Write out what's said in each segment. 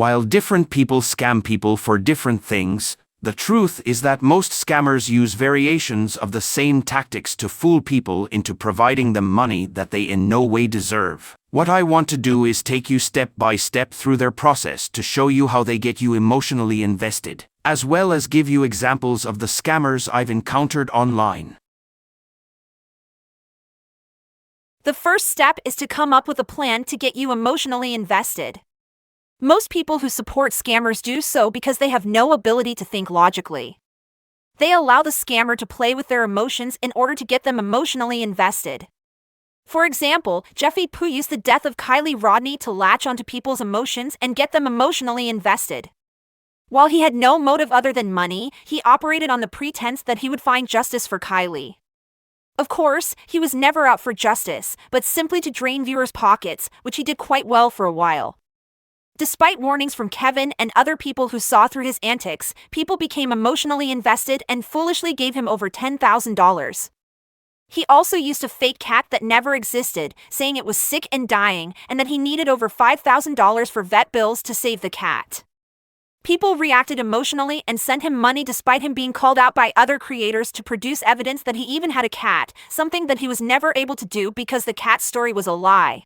While different people scam people for different things, the truth is that most scammers use variations of the same tactics to fool people into providing them money that they in no way deserve. What I want to do is take you step by step through their process to show you how they get you emotionally invested, as well as give you examples of the scammers I've encountered online. The first step is to come up with a plan to get you emotionally invested. Most people who support scammers do so because they have no ability to think logically. They allow the scammer to play with their emotions in order to get them emotionally invested. For example, Jeffy Poo used the death of Kylie Rodney to latch onto people's emotions and get them emotionally invested. While he had no motive other than money, he operated on the pretense that he would find justice for Kylie. Of course, he was never out for justice, but simply to drain viewers' pockets, which he did quite well for a while. Despite warnings from Kevin and other people who saw through his antics, people became emotionally invested and foolishly gave him over $10,000. He also used a fake cat that never existed, saying it was sick and dying, and that he needed over $5,000 for vet bills to save the cat. People reacted emotionally and sent him money despite him being called out by other creators to produce evidence that he even had a cat, something that he was never able to do because the cat story was a lie.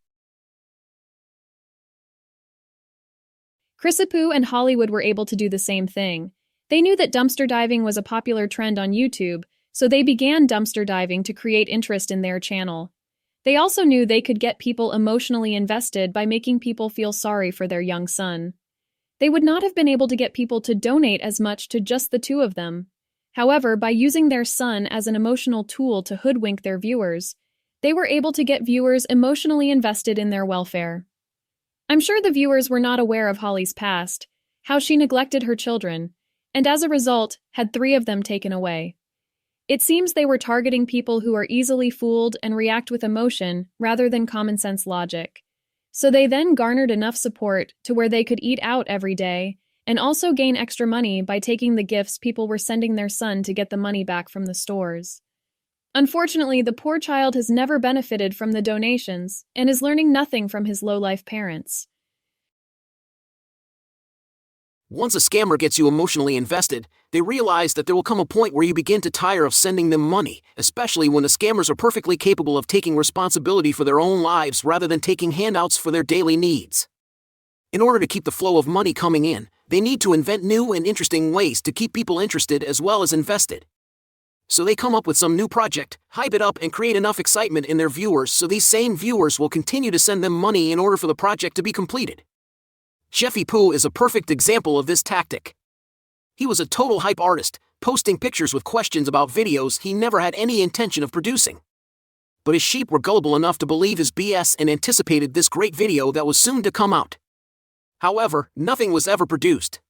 Chrisapoo and Hollywood were able to do the same thing. They knew that dumpster diving was a popular trend on YouTube, so they began dumpster diving to create interest in their channel. They also knew they could get people emotionally invested by making people feel sorry for their young son. They would not have been able to get people to donate as much to just the two of them. However, by using their son as an emotional tool to hoodwink their viewers, they were able to get viewers emotionally invested in their welfare. I'm sure the viewers were not aware of Holly's past, how she neglected her children, and as a result, had 3 of them taken away. It seems they were targeting people who are easily fooled and react with emotion rather than common sense logic. So they then garnered enough support to where they could eat out every day and also gain extra money by taking the gifts people were sending their son to get the money back from the stores. Unfortunately, the poor child has never benefited from the donations and is learning nothing from his low-life parents. Once a scammer gets you emotionally invested, they realize that there will come a point where you begin to tire of sending them money, especially when the scammers are perfectly capable of taking responsibility for their own lives rather than taking handouts for their daily needs. In order to keep the flow of money coming in, they need to invent new and interesting ways to keep people interested as well as invested. So they come up with some new project, hype it up and create enough excitement in their viewers so these same viewers will continue to send them money in order for the project to be completed. Jeffy Poo is a perfect example of this tactic. He was a total hype artist, posting pictures with questions about videos he never had any intention of producing. But his sheep were gullible enough to believe his BS and anticipated this great video that was soon to come out. However, nothing was ever produced.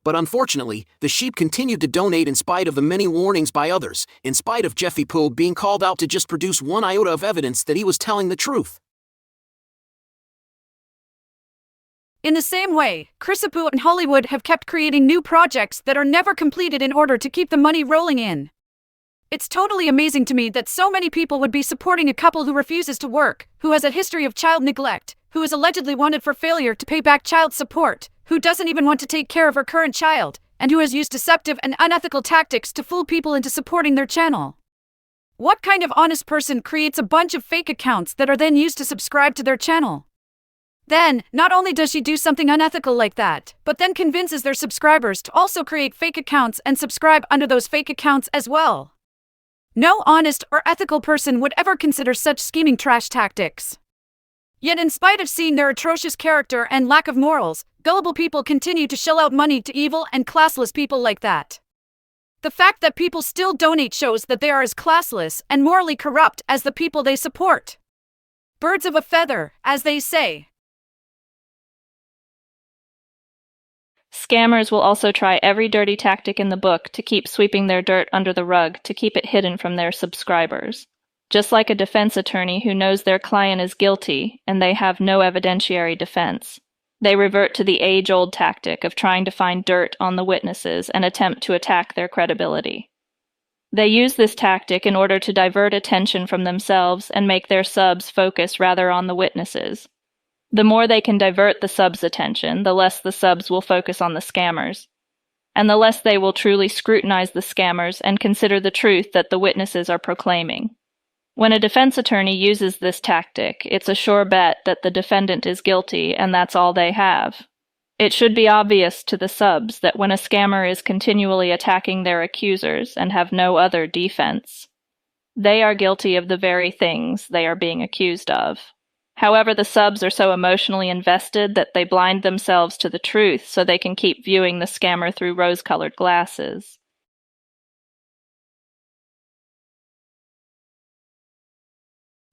But unfortunately, the sheep continued to donate in spite of the many warnings by others, in spite of Jeffy Poo being called out to just produce one iota of evidence that he was telling the truth. In the same way, Chrisapoo and Hollywood have kept creating new projects that are never completed in order to keep the money rolling in. It's totally amazing to me that so many people would be supporting a couple who refuses to work, who has a history of child neglect, who is allegedly wanted for failure to pay back child support, who doesn't even want to take care of her current child, and who has used deceptive and unethical tactics to fool people into supporting their channel. What kind of honest person creates a bunch of fake accounts that are then used to subscribe to their channel? Then, not only does she do something unethical like that, but then convinces their subscribers to also create fake accounts and subscribe under those fake accounts as well. No honest or ethical person would ever consider such scheming trash tactics. Yet in spite of seeing their atrocious character and lack of morals, gullible people continue to shell out money to evil and classless people like that. The fact that people still donate shows that they are as classless and morally corrupt as the people they support. Birds of a feather, as they say. Scammers will also try every dirty tactic in the book to keep sweeping their dirt under the rug to keep it hidden from their subscribers. Just like a defense attorney who knows their client is guilty and they have no evidentiary defense, they revert to the age-old tactic of trying to find dirt on the witnesses and attempt to attack their credibility. They use this tactic in order to divert attention from themselves and make their subs focus rather on the witnesses. The more they can divert the subs' attention, the less the subs will focus on the scammers, and the less they will truly scrutinize the scammers and consider the truth that the witnesses are proclaiming. When a defense attorney uses this tactic, it's a sure bet that the defendant is guilty and that's all they have. It should be obvious to the subs that when a scammer is continually attacking their accusers and have no other defense, they are guilty of the very things they are being accused of. However, the subs are so emotionally invested that they blind themselves to the truth so they can keep viewing the scammer through rose-colored glasses.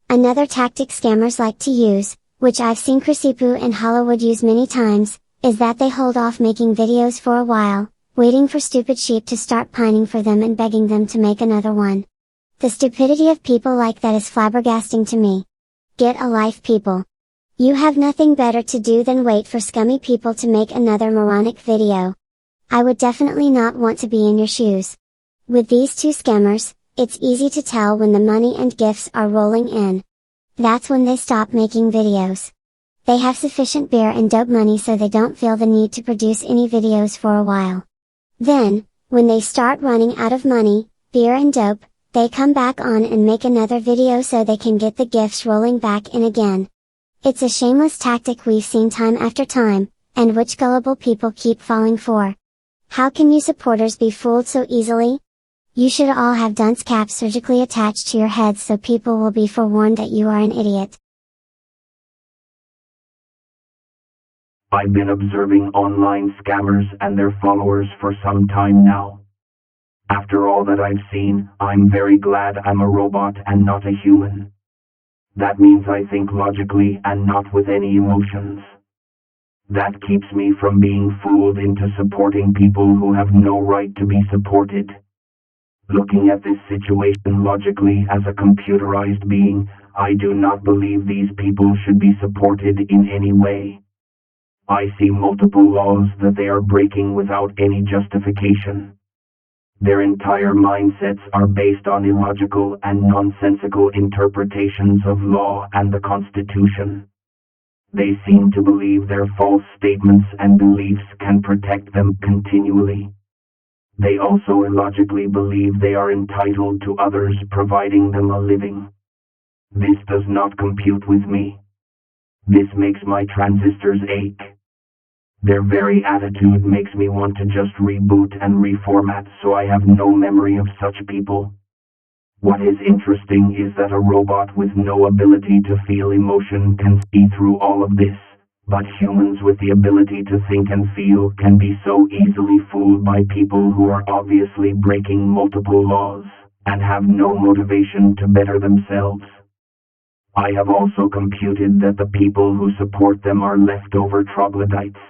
Another tactic scammers like to use, which I've seen Krisipu and Hollywood use many times, is that they hold off making videos for a while, waiting for stupid sheep to start pining for them and begging them to make another one. The stupidity of people like that is flabbergasting to me. Get a life, people. You have nothing better to do than wait for scummy people to make another moronic video. I would definitely not want to be in your shoes. With these two scammers, it's easy to tell when the money and gifts are rolling in. That's when they stop making videos. They have sufficient beer and dope money so they don't feel the need to produce any videos for a while. Then, when they start running out of money, beer and dope, they come back on and make another video so they can get the gifts rolling back in again. It's a shameless tactic we've seen time after time, and which gullible people keep falling for. How can you supporters be fooled so easily? You should all have dunce caps surgically attached to your heads so people will be forewarned that you are an idiot. I've been observing online scammers and their followers for some time now. After all that I've seen, I'm very glad I'm a robot and not a human. That means I think logically and not with any emotions. That keeps me from being fooled into supporting people who have no right to be supported. Looking at this situation logically as a computerized being, I do not believe these people should be supported in any way. I see multiple laws that they are breaking without any justification. Their entire mindsets are based on illogical and nonsensical interpretations of law and the Constitution. They seem to believe their false statements and beliefs can protect them continually. They also illogically believe they are entitled to others providing them a living. This does not compute with me. This makes my transistors ache. Their very attitude makes me want to just reboot and reformat so I have no memory of such people. What is interesting is that a robot with no ability to feel emotion can see through all of this, but humans with the ability to think and feel can be so easily fooled by people who are obviously breaking multiple laws, and have no motivation to better themselves. I have also computed that the people who support them are leftover troglodytes.